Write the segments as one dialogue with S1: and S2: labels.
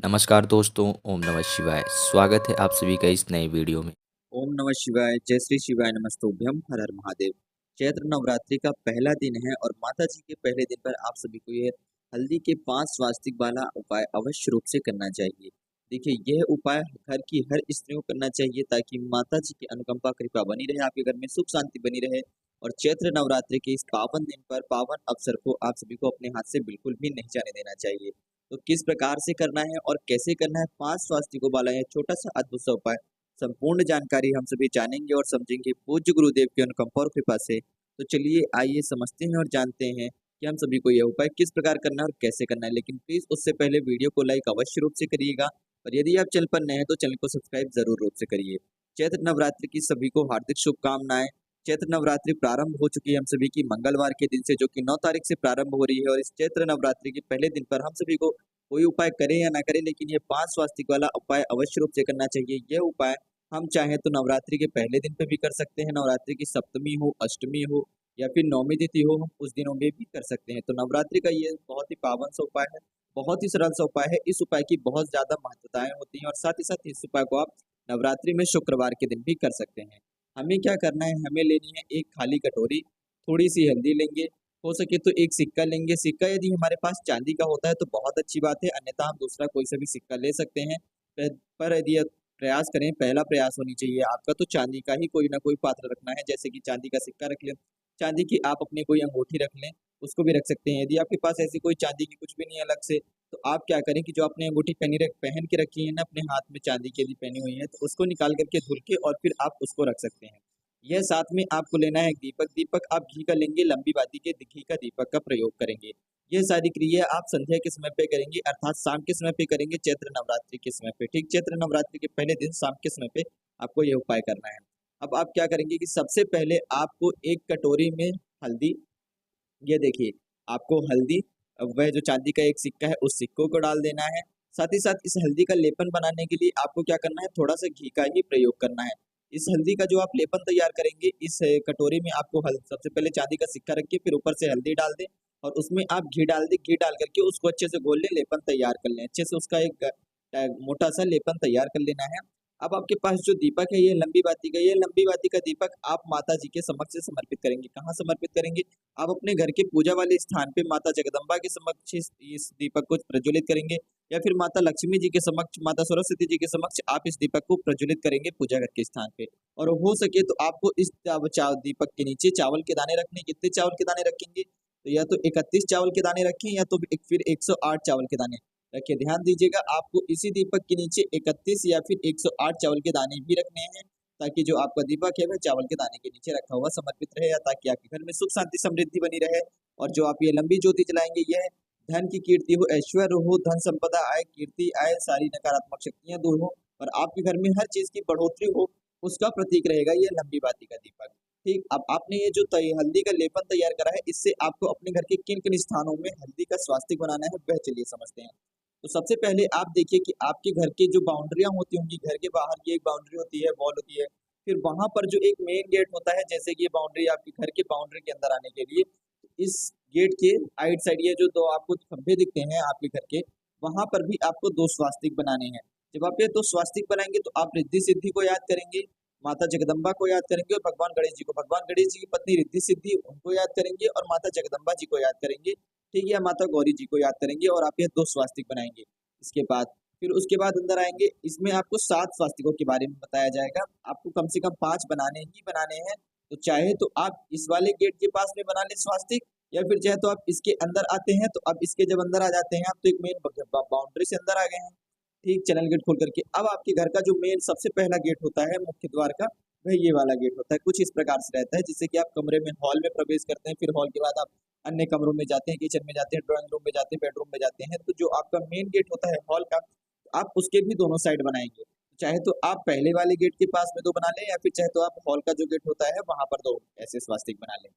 S1: नमस्कार दोस्तों, ओम नमः शिवाय। स्वागत है आप सभी का इस नए वीडियो में।
S2: ओम नमः शिवाय, जय श्री शिवाय, नमस्तुभ्यम, हर हर महादेव। चैत्र नवरात्रि का पहला दिन है और माता जी के पहले दिन पर आप सभी को ये हल्दी के 5 स्वास्तिक वाला उपाय अवश्य रूप से करना चाहिए। देखिए, यह उपाय घर की हर स्त्री को करना चाहिए ताकि माता जी की अनुकंपा कृपा बनी रहे, आपके घर में सुख शांति बनी रहे। और चैत्र नवरात्रि के इस पावन दिन पर पावन अवसर को आप सभी को अपने हाथ से बिल्कुल भी नहीं जाने देना चाहिए। तो किस प्रकार से करना है और कैसे करना है 5 स्वास्तिकों वाला यह छोटा सा अद्भुत सा उपाय, संपूर्ण जानकारी हम सभी जानेंगे और समझेंगे पूज्य गुरुदेव की अनुकंपा और कृपा से। तो चलिए आइए समझते हैं और जानते हैं कि हम सभी को यह उपाय किस प्रकार करना है और कैसे करना है। लेकिन प्लीज उससे पहले वीडियो को लाइक अवश्य रूप से करिएगा और यदि आप चैनल पर नए हैं तो चैनल को सब्सक्राइब जरूर रूप से करिए। चैत्र नवरात्रि की सभी को हार्दिक शुभकामनाएं। चैत्र नवरात्रि प्रारंभ हो चुकी है हम सभी की मंगलवार के दिन से, जो कि 9 तारीख से प्रारंभ हो रही है। और इस चैत्र नवरात्रि के पहले दिन पर हम सभी को कोई उपाय करें या ना करें, लेकिन ये 5 स्वास्तिक वाला उपाय अवश्य रूप से करना चाहिए। यह उपाय हम चाहें तो नवरात्रि के पहले दिन पे भी कर सकते हैं, नवरात्रि की सप्तमी हो, अष्टमी हो या फिर नौमी तिथि हो, हम उस दिनों में भी कर सकते हैं। तो नवरात्रि का ये बहुत ही पावन सा उपाय है, बहुत ही सरल सा उपाय है। इस उपाय की बहुत ज़्यादा महत्ताएँ होती हैं और साथ ही साथ इस उपाय को आप नवरात्रि में शुक्रवार के दिन भी कर सकते हैं। हमें क्या करना है, हमें लेनी है एक खाली कटोरी, थोड़ी-सी हल्दी लेंगे, हो सके तो एक सिक्का लेंगे। सिक्का यदि हमारे पास चांदी का होता है तो बहुत अच्छी बात है, अन्यथा हम दूसरा कोई सा भी सिक्का ले सकते हैं। पर यदि प्रयास करें, पहला प्रयास होनी चाहिए आपका तो चांदी का ही कोई ना कोई पात्र रखना है, जैसे कि चांदी का सिक्का रख लें, चांदी की आप अपनी कोई अंगूठी रख लें, उसको भी रख सकते हैं। यदि आपके पास ऐसी कोई चांदी की कुछ भी नहीं है अलग से, तो आप क्या करें कि जो आपने अंगूठी पहन के रखी है ना अपने हाथ में, चांदी की यदि पहनी हुई है, तो उसको निकाल करके धुल के और फिर आप उसको रख सकते हैं। यह साथ में आपको लेना है एक दीपक। दीपक आप घी का लेंगे, लंबी बाती के घी का दीपक का प्रयोग करेंगे। ये सारी क्रिया आप संध्या के समय पे करेंगे, अर्थात शाम के समय पे करेंगे, चैत्र नवरात्रि के समय पे। ठीक चैत्र नवरात्रि के पहले दिन शाम के समय पे आपको ये उपाय करना है। अब आप क्या करेंगे कि सबसे पहले आपको एक कटोरी में हल्दी, ये देखिए, आपको हल्दी, वह जो चांदी का एक सिक्का है उस सिक्कों को डाल देना है। साथ ही साथ इस हल्दी का लेपन बनाने के लिए आपको क्या करना है, थोड़ा-सा घी का ही प्रयोग करना है। इस हल्दी का जो आप लेपन तैयार करेंगे, इस कटोरी में आपको हल सबसे पहले चांदी का सिक्का रख के फिर ऊपर से हल्दी डाल दें और उसमें आप घी डाल दें। घी डाल करके उसको अच्छे से घोल लें, लेपन तैयार कर लें। अच्छे से उसका एक मोटा-सा लेपन तैयार कर लेना है। अब आपके पास जो दीपक है, ये लंबी बाती का, ये लंबी बाती का दीपक आप माता जी के समक्ष समर्पित करेंगे। कहाँ समर्पित करेंगे? आप अपने घर के पूजा वाले स्थान पे माता जगदम्बा के समक्ष इस दीपक को प्रज्वलित करेंगे, या फिर माता लक्ष्मी जी के समक्ष, माता सरस्वती जी के समक्ष आप इस दीपक को प्रज्वलित करेंगे पूजा घर के स्थान पे। और हो सके तो आपको इस दीपक के नीचे चावल के दाने रखने। कितने चावल के दाने रखेंगे? तो या तो 31 चावल के दाने रखें या तो फिर 108 चावल के दाने रखिए। ध्यान दीजिएगा, आपको इसी दीपक के नीचे 31 या फिर 108 चावल के दाने भी रखने हैं, ताकि जो आपका दीपक है वह चावल के दाने के नीचे रखा हुआ समर्पित रहे, या ताकि आपके घर में सुख शांति समृद्धि बनी रहे। और जो आप ये लंबी ज्योति जलाएंगे, यह धन की कीर्ति हो, ऐश्वर्य हो, धन संपदा आए, कीर्ति आए, सारी नकारात्मक शक्तियां दूर हो और आपके घर में हर चीज की बढ़ोतरी हो, उसका प्रतीक रहेगा ये लंबी बाती का दीपक। ठीक, अब आपने ये जो हल्दी का लेपन तैयार करा है, इससे आपको अपने घर के किन किन स्थानों में हल्दी का स्वास्तिक बनाना है वह चलिए समझते हैं। तो सबसे पहले आप देखिए कि आपके घर की जो बाउंड्रियां होती होंगी, घर के बाहर की एक बाउंड्री होती है, वॉल होती है, फिर वहां पर जो एक मेन गेट होता है, जैसे कि ये बाउंड्री आपके घर के बाउंड्री के अंदर आने के लिए, इस गेट के साइड साइड ये जो दो आपको खंभे दिखते हैं आपके घर के, वहां पर भी आपको 2 स्वास्तिक बनाने हैं। जब आप ये 2 स्वास्तिक बनाएंगे तो आप रिद्धि सिद्धि को याद करेंगे, माता जगदम्बा को याद करेंगे और भगवान गणेश जी को, भगवान गणेश जी की पत्नी रिद्धि सिद्धि उनको याद करेंगे और माता जगदम्बा जी को याद करेंगे। ठीक है, माता गौरी जी को याद करेंगे और आप ये 2 स्वास्तिक बनाएंगे। इसके बाद फिर उसके बाद अंदर आएँगे, इसमें आपको 7 स्वास्तिकों के बारे में बताया जाएगा। आपको कम से कम 5 बनाने ही बनाने हैं। तो चाहे तो आप इस वाले गेट के पास में बना लें स्वास्तिक, या फिर चाहे तो आप इसके अंदर आते हैं, तो अब इसके जब अंदर आ जाते हैं आप, तो एक मेन बाउंड्री से अंदर आ गए हैं। ठीक, चैनल गेट खोल करके अब आपके घर का जो मेन सबसे पहला गेट होता है मुख्य द्वार का, वह ये वाला गेट होता है। कुछ इस प्रकार से रहता है, जिससे कि आप कमरे में, हॉल में प्रवेश करते हैं, फिर हॉल के बाद आप अन्य कमरों में जाते हैं, किचन में जाते हैं, ड्राइंग रूम में जाते हैं, बेडरूम में जाते हैं। तो जो आपका मेन गेट होता है हॉल का, आप उसके भी दोनों साइड बनाएँगे। चाहे तो आप पहले वाले गेट के पास में 2 बना लें, या फिर चाहे तो आप हॉल का जो गेट होता है वहाँ पर 2 ऐसे स्वास्तिक बना लें।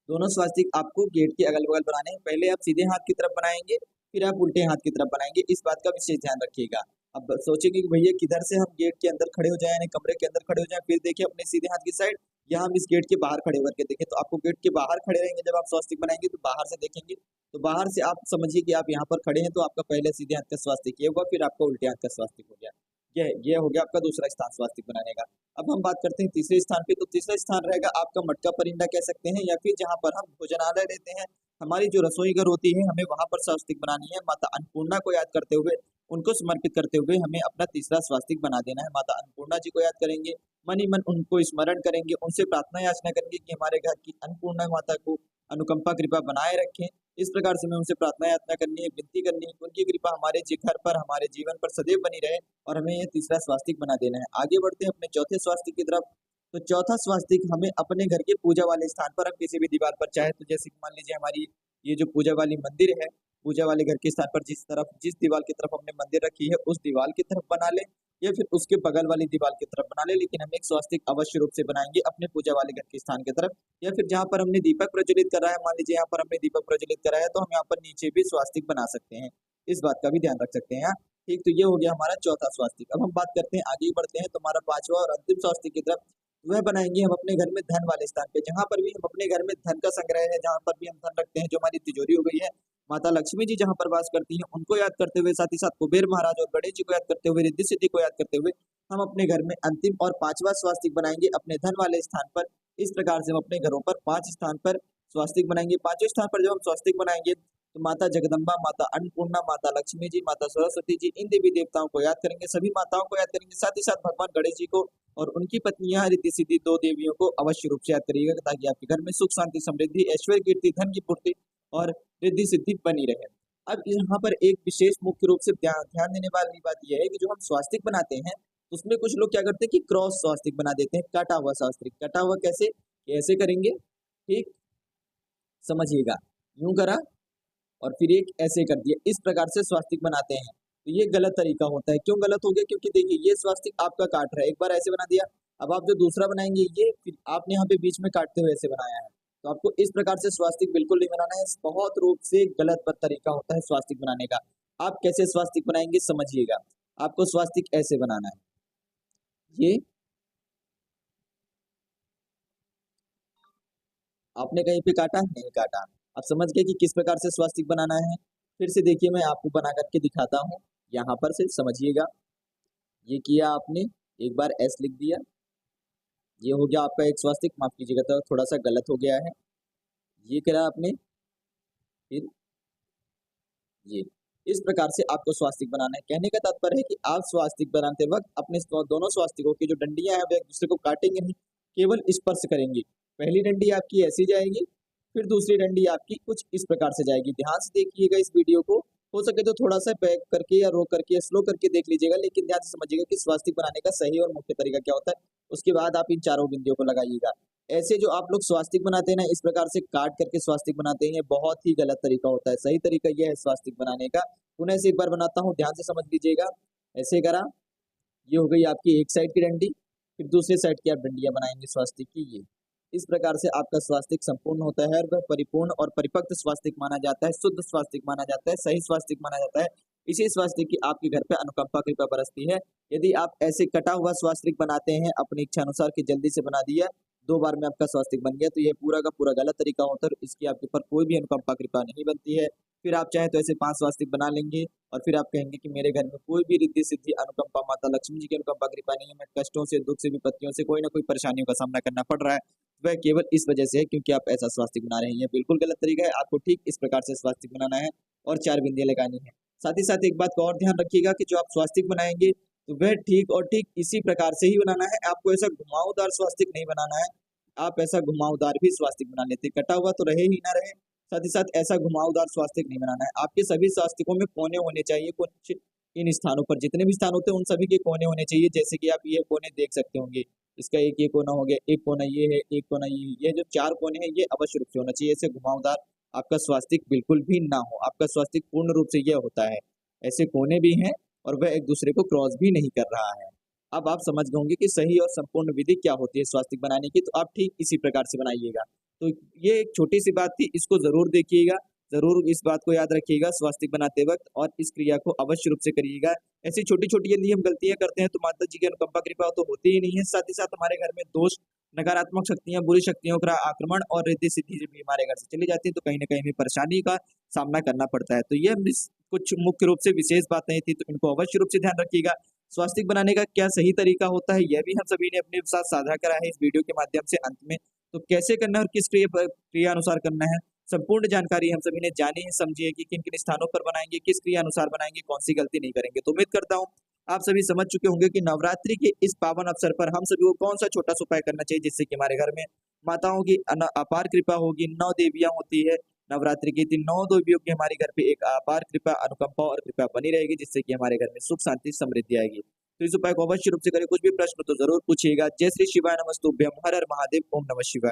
S2: दोनों स्वास्तिक आपको गेट के अगल-बगल बनाने हैं। पहले आप सीधे हाथ की तरफ बनाएँगे, फिर आप उल्टे हाथ की तरफ बनाएँगे। इस बात का विशेष ध्यान रखिएगा। अब सोचेंगे कि भैया किधर से हम गेट के अंदर खड़े हो जाएँ, यानी कमरे के अंदर खड़े हो जाएँ, फिर देखिए अपने सीधे हाथ की साइड, या हम इस गेट के बाहर खड़े होकर के देखें तो आपको गेट के बाहर खड़े रहेंगे जब आप स्वास्तिक बनाएंगे तो बाहर से देखेंगे तो बाहर से आप समझिए कि आप यहाँ पर खड़े हैं तो आपका पहले सीधे हाथ का स्वास्तिक ये हुआ, फिर आपका उल्टे हाथ का स्वास्तिक हो गया। ये हो गया आपका दूसरा स्थान स्वास्तिक बनाने का। अब हम बात करते हैं तीसरे स्थान पे, तो तीसरा स्थान रहेगा आपका मटका परिंदा कह सकते हैं, या फिर जहाँ पर हम भोजनालय रहते हैं, हमारी जो रसोई घर होती है, हमें वहां पर स्वास्तिक बनानी है। माता अन्नपूर्णा को याद करते हुए, उनको समर्पित करते हुए हमें अपना तीसरा स्वास्तिक बना देना है। माता अन्नपूर्णा जी को याद करेंगे, मन ही मन उनको स्मरण करेंगे, उनसे प्रार्थना याचना करेंगे कि हमारे घर की अन्नपूर्णा माता को अनुकंपा कृपा बनाए रखें। इस प्रकार से हमें उनसे प्रार्थना याचना करनी है, विनती करनी है, उनकी कृपा हमारे घर पर, हमारे जीवन पर सदैव बनी रहे, और हमें ये तीसरा स्वास्तिक बना देना है। आगे बढ़ते हैं अपने चौथे स्वास्तिक की तरफ। तो चौथा स्वास्तिक हमें अपने घर के पूजा वाले स्थान पर, हम किसी भी दीवार पर, चाहे तो जैसे मान लीजिए हमारी ये जो पूजा वाली मंदिर है, पूजा वाले घर के स्थान पर जिस दीवार की तरफ हमने मंदिर रखी है उस दीवार की तरफ बना ले, या फिर उसके बगल वाली दीवार की तरफ बना ले, लेकिन हम एक स्वास्तिक अवश्य रूप से बनाएंगे अपने पूजा वाले घर के स्थान की तरफ। या फिर जहाँ पर हमने दीपक प्रज्वलित करा है, मान लीजिए यहाँ पर हमने दीपक प्रज्वलित करा है, तो हम यहाँ पर नीचे भी स्वास्तिक बना सकते हैं, इस बात का भी ध्यान रख सकते हैं। ठीक, तो ये हो गया हमारा चौथा स्वास्तिक। अब हम बात करते हैं, आगे बढ़ते हैं, तो हमारा पांचवा और अंतिम स्वास्तिक की तरफ, वह बनाएंगे हम अपने घर में धन वाले स्थान पे, जहां पर भी हम अपने घर में धन का संग्रह है, जहां पर भी हम धन रखते हैं, जो हमारी तिजोरी हो गई है, माता लक्ष्मी जी जहां पर वास करती हैं, उनको याद करते हुए, साथ ही साथ कुबेर महाराज और गणेश जी को याद करते हुए, रिद्धि सिद्धि को याद करते हुए, हम अपने घर में अंतिम और पांचवा स्वास्तिक बनाएंगे अपने धन वाले स्थान पर। इस प्रकार से हम अपने घरों पर 5 स्थान पर स्वास्तिक बनाएंगे। 5वें स्थान पर जब हम स्वास्तिक बनाएंगे तो माता जगदम्बा, माता अन्नपूर्णा, माता लक्ष्मी जी, माता सरस्वती जी, इन देवी देवताओं को याद करेंगे, सभी माताओं को याद करेंगे, साथ ही साथ भगवान गणेश जी को और उनकी पत्नियां रिद्धि सिद्धि 2 देवियों को अवश्य रूप से याद करिएगा, ताकि आपके घर में सुख शांति समृद्धि ऐश्वर्य कीर्ति धन की पूर्ति और रिद्धि सिद्धि बनी रहे। अब यहाँ पर एक विशेष मुख्य रूप से ध्यान देने वाली बात यह है कि जो हम स्वास्तिक बनाते हैं उसमें कुछ लोग क्या करते हैं कि क्रॉस स्वास्तिक बना देते हैं, काटा हुआ स्वास्तिक। काटा हुआ कैसे कैसे करेंगे, ठीक समझिएगा, यूं करा और फिर एक ऐसे कर दिया, इस प्रकार से स्वास्तिक बनाते हैं। तो ये गलत तरीका होता है। क्यों गलत हो गया? क्योंकि देखिए ये स्वास्तिक आपका काट रहा है, एक बार ऐसे बना दिया, अब आप जो दूसरा बनाएंगे ये फिर आपने यहाँ पे बीच में काटते हुए ऐसे बनाया है, तो आपको इस प्रकार से स्वास्तिक बिल्कुल नहीं बनाना है। बहुत रूप से गलत तरीका होता है स्वास्तिक बनाने का। आप कैसे स्वास्तिक बनाएंगे समझिएगा, आपको स्वास्तिक ऐसे बनाना है, ये आपने कहीं पे काटा नहीं काटा, आप समझ गए कि किस प्रकार से स्वास्तिक बनाना है। फिर से देखिए मैं आपको बना करके दिखाता हूँ, यहाँ पर से समझिएगा। ये किया आपने, एक बार एस लिख दिया, ये हो गया आपका एक स्वास्तिक। माफ कीजिएगा तो थोड़ा सा गलत हो गया है, ये करा आपने, फिर ये, इस प्रकार से आपको स्वास्तिक बनाना है। कहने का तात्पर्य है कि आप स्वास्तिक बनाते वक्त अपने दोनों स्वास्तिकों की जो डंडियां हैं वे एक दूसरे को काटेंगे नहीं, केवल स्पर्श करेंगे। पहली डंडी आपकी ऐसी जाएगी, फिर दूसरी डंडी आपकी कुछ इस प्रकार से जाएगी। ध्यान से देखिएगा इस वीडियो को, हो सके तो थोड़ा सा बैक करके या रोक करके या स्लो करके देख लीजिएगा, लेकिन ध्यान से समझिएगा कि स्वास्तिक बनाने का सही और मुख्य तरीका क्या होता है। उसके बाद आप इन चारों बिंदियों को लगाइएगा। ऐसे जो आप लोग स्वास्तिक बनाते हैं ना, इस प्रकार से काट करके स्वास्तिक बनाते हैं, ये बहुत ही गलत तरीका होता है। सही तरीका यह है स्वास्तिक बनाने का। पुनः से एक बार बनाता हूँ, ध्यान से समझ लीजिएगा। ऐसे करा, ये हो गई आपकी एक साइड की डंडी, फिर दूसरी साइड की आप डंडियां बनाएंगे स्वास्तिक की। ये इस प्रकार से आपका स्वास्तिक संपूर्ण होता है और वह परिपूर्ण और परिपक्व स्वास्तिक माना जाता है, शुद्ध स्वास्तिक माना जाता है, सही स्वास्तिक माना जाता है। इसी स्वास्तिक की आपके घर पे अनुकंपा कृपा बरसती है। यदि आप ऐसे कटा हुआ स्वास्तिक बनाते हैं अपनी इच्छा अनुसार कि जल्दी से बना दिया, 2 बार में आपका स्वास्तिक बन गया, तो यह पूरा का पूरा गलत तरीका होता है, इसकी आपके ऊपर कोई भी अनुकंपा कृपा नहीं बनती है। फिर आप चाहे तो ऐसे 5 स्वास्तिक बना लेंगे और फिर आप कहेंगे कि मेरे घर में कोई भी रिद्धि सिद्धि अनुकंपा माता लक्ष्मी जी की अनुकंपा कृपा नहीं है, मैं कष्टों से, दुख से, विपत्तियों से, कोई ना कोई परेशानियों का सामना करना पड़ रहा है। वह केवल इस वजह से है क्योंकि आप ऐसा स्वास्तिक बना रहे हैं। यह बिल्कुल गलत तरीका है, आपको ठीक इस प्रकार से स्वास्तिक बनाना है और 4 बिंदियां लगानी है। साथ ही साथ एक बात का और ध्यान रखिएगा कि जो आप स्वास्तिक बनाएंगे तो वह ठीक और ठीक इसी प्रकार से ही बनाना है। आपको ऐसा घुमावदार स्वास्तिक नहीं बनाना है। आप ऐसा घुमावदार भी स्वास्तिक बना लेते, कटा हुआ तो रहे ही ना रहे, साथ ही साथ ऐसा घुमावदार स्वास्तिक नहीं बनाना है। आपके सभी स्वास्तिकों में कोने होने चाहिए, कुछ इन स्थानों पर जितने भी स्थान होते हैं उन सभी के कोने होने चाहिए। जैसे कि आप ये कोने देख सकते होंगे, इसका एक ये कोना हो गया, एक कोना ये है, एक कोना ये जो 4 कोने हैं ये अवश्य रूप से होना चाहिए। ऐसे घुमावदार आपका स्वास्तिक बिल्कुल भी ना हो। आपका स्वास्तिक पूर्ण रूप से यह होता है, ऐसे कोने भी हैं और वह एक दूसरे को क्रॉस भी नहीं कर रहा है। अब आप समझ गए होंगे कि सही और संपूर्ण विधि क्या होती है स्वास्तिक बनाने की, तो आप ठीक इसी प्रकार से बनाइएगा। तो ये एक छोटी सी बात थी, इसको जरूर देखिएगा। जरूर इस बात को याद रखिएगा स्वास्तिक बनाते वक्त और इस क्रिया को अवश्य रूप से करिएगा। ऐसी छोटी छोटी यदि हम गलतियां करते हैं तो माता जी की अनुकंपा कृपा तो होती ही नहीं है, साथ ही साथ हमारे घर में दोष, नकारात्मक शक्तियां, बुरी शक्तियों का आक्रमण और रिद्धि सिद्धि भी हमारे घर से चली जाती है, तो कहीं ना कहीं हमें परेशानी का सामना करना पड़ता है। तो ये कुछ मुख्य रूप से विशेष बातें थी, तो इनको अवश्य रूप से ध्यान रखिएगा। स्वास्तिक बनाने का क्या सही तरीका होता है यह भी हम सभी ने अपने साथ साझा करा है इस वीडियो के माध्यम से अंत में। तो कैसे करना है और किस क्रिया अनुसार करना है, संपूर्ण जानकारी हम सभी ने जानी है, समझी है कि किन किन स्थानों पर बनाएंगे, किस क्रिया अनुसार बनाएंगे, कौन सी गलती नहीं करेंगे। तो उम्मीद करता हूँ आप सभी समझ चुके होंगे कि नवरात्रि के इस पावन अवसर पर हम सभी को कौन सा छोटा सा उपाय करना चाहिए जिससे कि हमारे घर में माताओं की अपार कृपा होगी। 9 देवियां होती है नवरात्रि के दिन, 9 देवियों की हमारे घर पे एक अपार कृपा, अनुकंपा और कृपा बनी रहेगी, जिससे कि हमारे घर में सुख शांति समृद्धि आएगी। तो इस उपाय को अवश्य रूप से करें। कुछ भी प्रश्न तो जरूर पूछिएगा। जय श्री शिवाय नमस्तुभ्यम, हर हर महादेव, ओम नमः शिवाय।